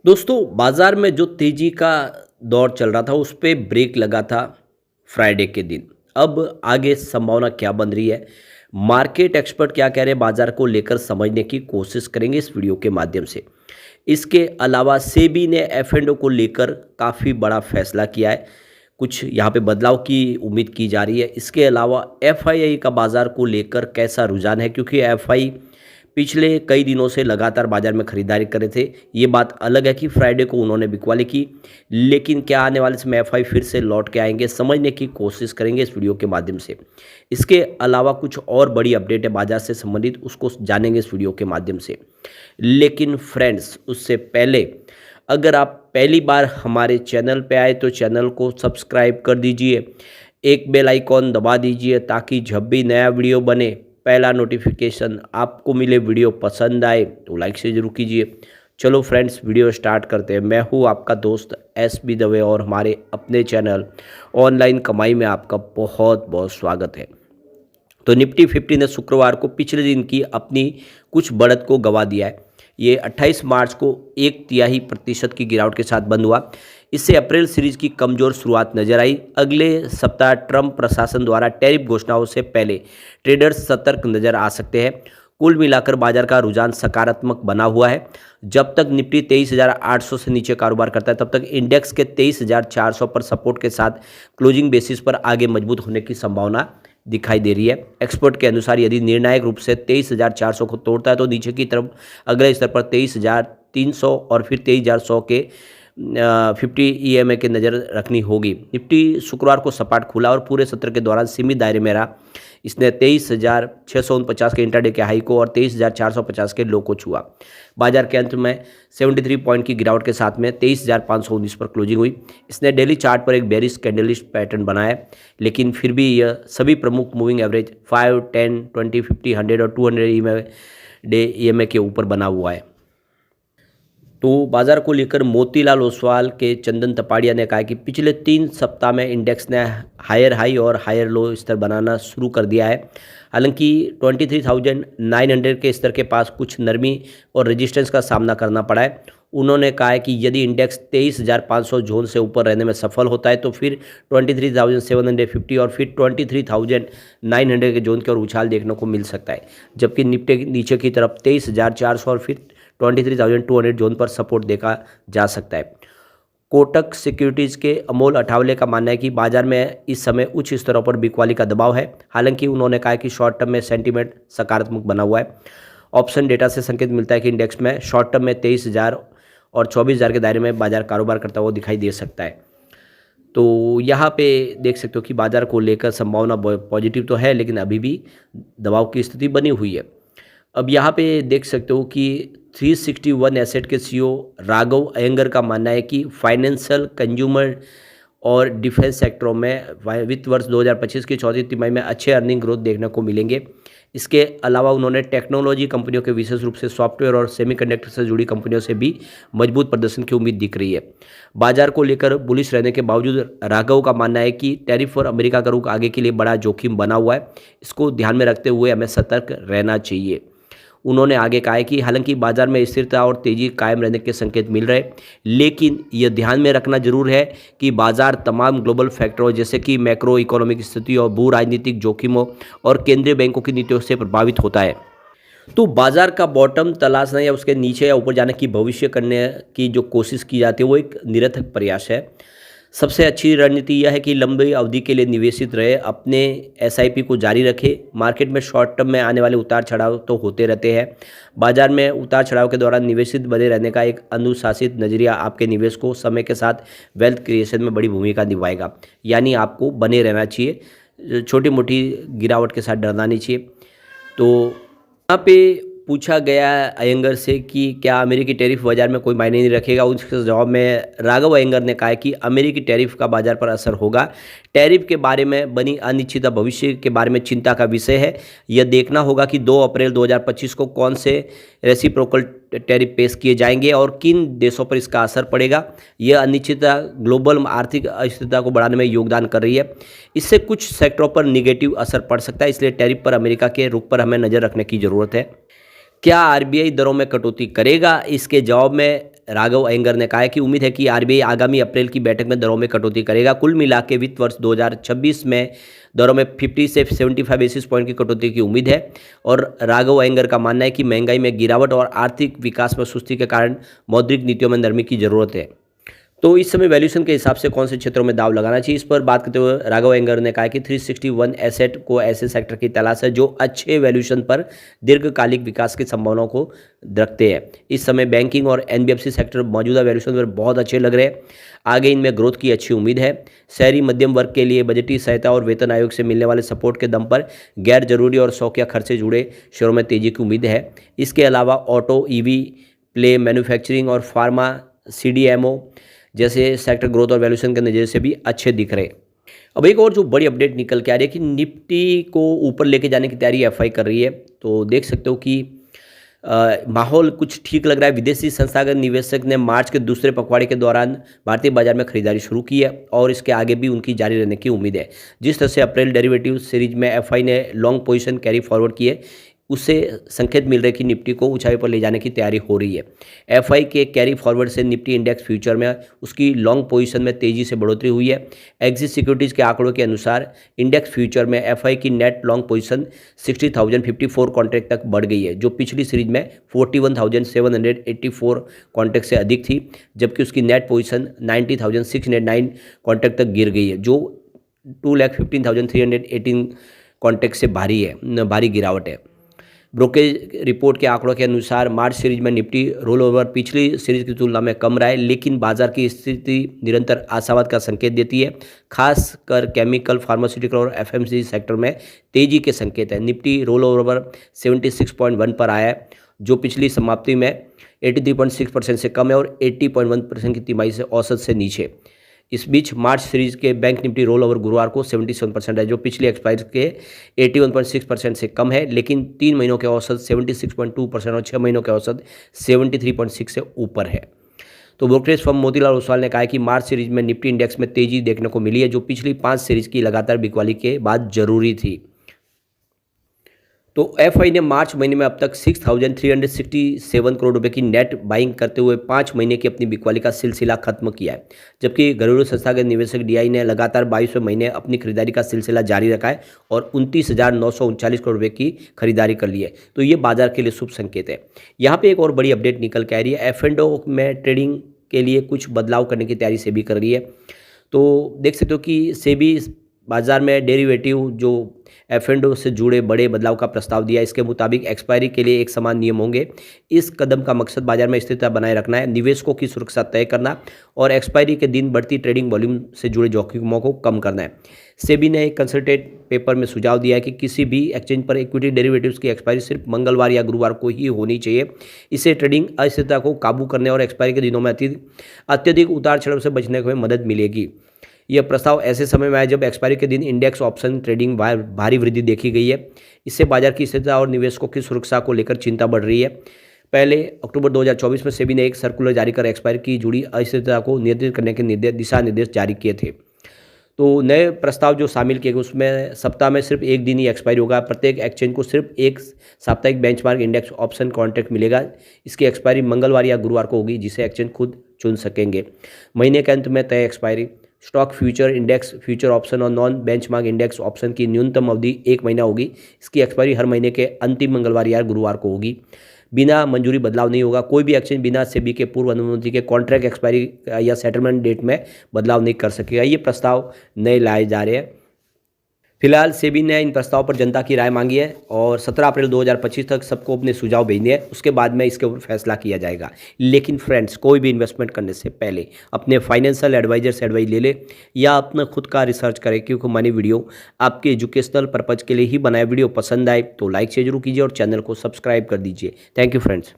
दोस्तों बाजार में जो तेजी का दौर चल रहा था उस पे ब्रेक लगा था फ्राइडे के दिन। अब आगे संभावना क्या बन रही है, मार्केट एक्सपर्ट क्या कह रहे हैं, बाजार को लेकर समझने की कोशिश करेंगे इस वीडियो के माध्यम से। इसके अलावा सेबी ने एफ&ओ को लेकर काफ़ी बड़ा फैसला किया है, कुछ यहाँ पे बदलाव की उम्मीद की जा रही है। इसके अलावा एफआईआई का बाजार को लेकर कैसा रुझान है, क्योंकि एफआई पिछले कई दिनों से लगातार बाजार में खरीदारी कर रहे थे। ये बात अलग है कि फ्राइडे को उन्होंने बिकवाली की, लेकिन क्या आने वाले समय एफआई फिर से लौट के आएंगे, समझने की कोशिश करेंगे इस वीडियो के माध्यम से। इसके अलावा कुछ और बड़ी अपडेट है बाजार से संबंधित, उसको जानेंगे इस वीडियो के माध्यम से। लेकिन फ्रेंड्स, उससे पहले अगर आप पहली बार हमारे चैनल पे आए तो चैनल को सब्सक्राइब कर दीजिए, एक बेल आइकॉन दबा दीजिए ताकि जब भी नया वीडियो बने पहला नोटिफिकेशन आपको मिले। वीडियो पसंद आए तो लाइक से जरूर कीजिए। चलो फ्रेंड्स, वीडियो स्टार्ट करते हैं। मैं हूँ आपका दोस्त एस बी दवे और हमारे अपने चैनल ऑनलाइन कमाई में आपका बहुत बहुत स्वागत है। तो निफ्टी 50 ने शुक्रवार को पिछले दिन की अपनी कुछ बढ़त को गंवा दिया है। ये 28 मार्च को 0.1% की गिरावट के साथ बंद हुआ। इससे अप्रैल सीरीज की कमजोर शुरुआत नजर आई। अगले सप्ताह ट्रंप प्रशासन द्वारा टैरिफ घोषणाओं से पहले ट्रेडर्स सतर्क नजर आ सकते हैं। कुल मिलाकर बाजार का रुझान सकारात्मक बना हुआ है। जब तक निफ्टी 23,800 से नीचे कारोबार करता है तब तक इंडेक्स के 23,400 पर सपोर्ट के साथ क्लोजिंग बेसिस पर आगे मजबूत होने की संभावना दिखाई दे रही है। एक्सपर्ट के अनुसार यदि निर्णायक रूप से 23,400 को तोड़ता है तो नीचे की तरफ अगले स्तर पर 23,300 और फिर 23,100 के 50 ईएमए के नज़र रखनी होगी। निफ्टी शुक्रवार को सपाट खुला और पूरे सत्र के दौरान सीमित दायरे में रहा। इसने 23,649 के इंट्राडे के हाई को और 23,450 के लो को छुआ। बाजार के अंत में 73 पॉइंट की गिरावट के साथ में 23,519 पर क्लोजिंग हुई। इसने डेली चार्ट पर एक बेरिश कैंडलिस्ट पैटर्न बनाया, लेकिन फिर भी यह सभी प्रमुख मूविंग एवरेज 5, 10, 20, 50, 100 और 200 ईएमए के ऊपर बना हुआ है। तो बाजार को लेकर मोतीलाल ओसवाल के चंदन तपाड़िया ने कहा कि पिछले 3 सप्ताह में इंडेक्स ने हायर हाई और हायर लो स्तर बनाना शुरू कर दिया है। हालांकि 23,900 के स्तर के पास कुछ नरमी और रेजिस्टेंस का सामना करना पड़ा है। उन्होंने कहा है कि यदि इंडेक्स 23,500 जोन से ऊपर रहने में सफल होता है तो फिर 23,750 और फिर 23,900 के जोन की ओर उछाल देखने को मिल सकता है, जबकि निफ्टी नीचे की तरफ 23,400 और फिर 23,200 जोन पर सपोर्ट देखा जा सकता है। कोटक सिक्योरिटीज़ के अमोल अठावले का मानना है कि बाजार में इस समय उच्च स्तरों पर बिकवाली का दबाव है। हालांकि उन्होंने कहा कि शॉर्ट टर्म में सेंटीमेंट सकारात्मक बना हुआ है। ऑप्शन डेटा से संकेत मिलता है कि इंडेक्स में शॉर्ट टर्म में 23,000 और 24,000 के दायरे में बाजार कारोबार करता हुआ दिखाई दे सकता है। तो यहाँ पे देख सकते हो कि बाजार को लेकर संभावना पॉजिटिव तो है, लेकिन अभी भी दबाव की स्थिति बनी हुई है। अब यहाँ पे देख सकते हो कि 361 एसेट के सीईओ राघव अयंगर का मानना है कि फाइनेंशियल, कंज्यूमर और डिफेंस सेक्टरों में वित्त वर्ष 2025 की चौथी तिमाही में अच्छे अर्निंग ग्रोथ देखने को मिलेंगे। इसके अलावा उन्होंने टेक्नोलॉजी कंपनियों के विशेष रूप से सॉफ्टवेयर और सेमीकंडक्टर से जुड़ी कंपनियों से भी मजबूत प्रदर्शन की उम्मीद दिख रही है। बाजार को लेकर बुलिश रहने के बावजूद राघव का मानना है कि टैरिफ और अमेरिका का रुख आगे के लिए बड़ा जोखिम बना हुआ है। इसको ध्यान में रखते हुए हमें सतर्क रहना चाहिए। उन्होंने आगे कहा है कि हालांकि बाजार में स्थिरता और तेजी कायम रहने के संकेत मिल रहे, लेकिन यह ध्यान में रखना जरूर है कि बाजार तमाम ग्लोबल फैक्टरों जैसे कि मैक्रो इकोनॉमिक स्थिति और भू राजनीतिक जोखिमों और केंद्रीय बैंकों की नीतियों से प्रभावित होता है। तो बाजार का बॉटम तलाशना या उसके नीचे या ऊपर जाने की भविष्य करने की जो कोशिश की जाती है वो एक निरर्थक प्रयास है। सबसे अच्छी रणनीति यह है कि लंबी अवधि के लिए निवेशित रहे, अपने एसआईपी को जारी रखे। मार्केट में शॉर्ट टर्म में आने वाले उतार चढ़ाव तो होते रहते हैं। बाजार में उतार चढ़ाव के दौरान निवेशित बने रहने का एक अनुशासित नजरिया आपके निवेश को समय के साथ वेल्थ क्रिएशन में बड़ी भूमिका निभाएगा। यानी आपको बने रहना चाहिए, छोटी मोटी गिरावट के साथ डरना नहीं चाहिए। तो यहाँ पे पूछा गया अयंगर से कि क्या अमेरिकी टैरिफ बाजार में कोई मायने नहीं रखेगा। उसके जवाब में राघव अयंगर ने कहा कि अमेरिकी टैरिफ का बाजार पर असर होगा। टैरिफ के बारे में बनी अनिश्चितता भविष्य के बारे में चिंता का विषय है। यह देखना होगा कि 2 अप्रैल 2025 को कौन से रेसिप्रोकल टैरिफ पेश किए जाएंगे और किन देशों पर इसका असर पड़ेगा। यह अनिश्चितता ग्लोबल आर्थिक अस्थिरता को बढ़ाने में योगदान कर रही है। इससे कुछ सेक्टरों पर निगेटिव असर पड़ सकता है, इसलिए टैरिफ पर अमेरिका के रुख पर हमें नज़र रखने की ज़रूरत है। क्या आरबीआई दरों में कटौती करेगा? इसके जवाब में राघव अयंगर ने कहा है कि उम्मीद है कि आरबीआई आगामी अप्रैल की बैठक में दरों में कटौती करेगा। कुल मिला के वित्त वर्ष 2026 में दरों में 50 से 75 बेसिस पॉइंट की कटौती की उम्मीद है। और राघव अयंगर का मानना है कि महंगाई में गिरावट और आर्थिक विकास में सुस्ती के कारण मौद्रिक नीतियों में नरमी की जरूरत है। तो इस समय वैल्यूएशन के हिसाब से कौन से क्षेत्रों में दाव लगाना चाहिए, इस पर बात करते हुए राघव अयंगर ने कहा कि 361 एसेट को ऐसे सेक्टर की तलाश है जो अच्छे वैल्यूएशन पर दीर्घकालिक विकास की संभावनाओं को रखते हैं। इस समय बैंकिंग और एनबीएफसी सेक्टर मौजूदा वैल्यूएशन पर बहुत अच्छे लग रहे हैं। आगे इनमें ग्रोथ की अच्छी उम्मीद है। शहरी मध्यम वर्ग के लिए बजटीय सहायता और वेतन आयोग से मिलने वाले सपोर्ट के दम पर गैर जरूरी और शौकिया खर्च से जुड़े शेयरों में तेजी की उम्मीद है। इसके अलावा ऑटो, ईवी, प्ले, मैन्युफैक्चरिंग और फार्मा, सीडीएमओ जैसे सेक्टर ग्रोथ और वैल्यूएशन के नज़रिए से भी अच्छे दिख रहे हैं। अब एक और जो बड़ी अपडेट निकल के आ रही है कि निफ्टी को ऊपर लेके जाने की तैयारी एफआई कर रही है। तो देख सकते हो कि माहौल कुछ ठीक लग रहा है। विदेशी संस्थागत निवेशक ने मार्च के दूसरे पखवाड़े के दौरान भारतीय बाजार में खरीदारी शुरू की है और इसके आगे भी उनकी जारी रहने की उम्मीद है। जिस तरह से अप्रैल डेरिवेटिव सीरीज में एफआई ने लॉन्ग पोजीशन कैरी फॉरवर्ड की है, उससे संकेत मिल रहे कि निफ्टी को ऊंचाई पर ले जाने की तैयारी हो रही है। एफआई के कैरी फॉरवर्ड से निफ्टी इंडेक्स फ्यूचर में उसकी लॉन्ग पोजीशन में तेजी से बढ़ोतरी हुई है। एग्जिट सिक्योरिटीज़ के आंकड़ों के अनुसार इंडेक्स फ्यूचर में एफआई की नेट लॉन्ग पोजीशन 60,054 कॉन्ट्रैक्ट तक बढ़ गई है, जो पिछली सीरीज में 41,784 कॉन्ट्रैक्ट से अधिक थी, जबकि उसकी नेट पोजीशन 90,609 कॉन्ट्रैक्ट तक गिर गई है, जो 2,15,318 कॉन्ट्रैक्ट से भारी गिरावट है। ब्रोकेज रिपोर्ट के आंकड़ों के अनुसार मार्च सीरीज में निफ्टी रोल ओवर पिछली सीरीज की तुलना में कम रहा है, लेकिन बाजार की स्थिति निरंतर आशावाद का संकेत देती है। खासकर केमिकल, फार्मास्यूटिकल और एफएमसीजी सेक्टर में तेजी के संकेत है। निफ्टी रोल ओवर 76.1 पर आया है, जो पिछली समाप्ति में 83.6% से कम है और 80.1% की तिमाही से औसत से नीचे। इस बीच मार्च सीरीज के बैंक निफ्टी रोल ओवर गुरुवार को 77% है, जो पिछले एक्सपायर के 81.6% से कम है, लेकिन 3 महीनों के औसत 76.2% और 6 महीनों के औसत 73.6 से ऊपर है। तो ब्रोकरेज फर्म मोतीलाल ओसवाल ने कहा है कि मार्च सीरीज में निफ्टी इंडेक्स में तेजी देखने को मिली है, जो पिछली 5 सीरीज की लगातार बिकवाली के बाद जरूरी थी। तो एफआई ने मार्च महीने में अब तक 6,367 करोड़ रुपए की नेट बाइंग करते हुए 5 महीने की अपनी बिकवाली का सिलसिला खत्म किया है, जबकि घरेलू संस्थागत निवेशक डीआई ने लगातार 22वें महीने अपनी खरीदारी का सिलसिला जारी रखा है और 29,939 करोड़ रुपए की खरीदारी कर ली है। तो ये बाजार के लिए शुभ संकेत है। यहाँ पे एक और बड़ी अपडेट निकल के आ रही है। एफ&ओ में ट्रेडिंग के लिए कुछ बदलाव करने की तैयारी सेबी कर रही है। तो देख सकते हो कि सेबी बाजार में डेरिवेटिव जो एफ&ओ से जुड़े बड़े बदलाव का प्रस्ताव दिया। इसके मुताबिक एक्सपायरी के लिए एक समान नियम होंगे। इस कदम का मकसद बाजार में स्थिरता बनाए रखना है, निवेशकों की सुरक्षा तय करना और एक्सपायरी के दिन बढ़ती ट्रेडिंग वॉल्यूम से जुड़े जोखिमों को कम करना है। सेबी ने एक कंसल्टेट पेपर में सुझाव दिया है कि किसी भी एक्सचेंज पर इक्विटी डेरिवेटिव्स की एक्सपायरी सिर्फ मंगलवार या गुरुवार को ही होनी चाहिए। इससे ट्रेडिंग अस्थिरता को काबू करने और एक्सपायरी के दिनों में अत्यधिक उतार चढ़ाव से बचने में मदद मिलेगी। यह प्रस्ताव ऐसे समय में आया जब एक्सपायरी के दिन इंडेक्स ऑप्शन ट्रेडिंग भारी वृद्धि देखी गई है। इससे बाजार की स्थिरता और निवेशकों की सुरक्षा को लेकर चिंता बढ़ रही है। पहले अक्टूबर 2024 में सेबी ने एक सर्कुलर जारी कर एक्सपायरी की जुड़ी अस्थिरता को नियंत्रित करने के दिशा निर्देश जारी किए थे। तो नए प्रस्ताव जो शामिल किए गए उसमें सप्ताह में सिर्फ एक दिन ही एक्सपायरी होगा। प्रत्येक एक्सचेंज को सिर्फ एक साप्ताहिक बेंचमार्क इंडेक्स ऑप्शन कॉन्ट्रैक्ट मिलेगा। इसकी एक्सपायरी मंगलवार या गुरुवार को होगी, जिसे एक्सचेंज खुद चुन सकेंगे। महीने के अंत में तय expiry. Stock future index future option और नॉन बेंचमार्क इंडेक्स ऑप्शन की न्यूनतम अवधि 1 महीना होगी। इसकी एक्सपायरी हर महीने के अंतिम मंगलवार या गुरुवार को होगी। बिना मंजूरी बदलाव नहीं होगा। कोई भी एक्सचेंज बिना सेबी के पूर्व अनुमति के कॉन्ट्रैक्ट एक्सपायरी या सेटलमेंट डेट में बदलाव नहीं कर सकेगा। ये प्रस्ताव नए लाए जा रहे हैं। फिलहाल सेबी ने इन प्रस्ताव पर जनता की राय मांगी है और 17 अप्रैल 2025 तक सबको अपने सुझाव भेजने हैं। उसके बाद में इसके ऊपर फैसला किया जाएगा। लेकिन फ्रेंड्स, कोई भी इन्वेस्टमेंट करने से पहले अपने फाइनेंशियल एडवाइजर से एडवाइस ले ले या अपना खुद का रिसर्च करें, क्योंकि मैंने वीडियो आपके एजुकेशनल पर्पज़ के लिए ही बनाया। वीडियो पसंद आए तो लाइक शेयर जरूर कीजिए और चैनल को सब्सक्राइब कर दीजिए। Thank you friends.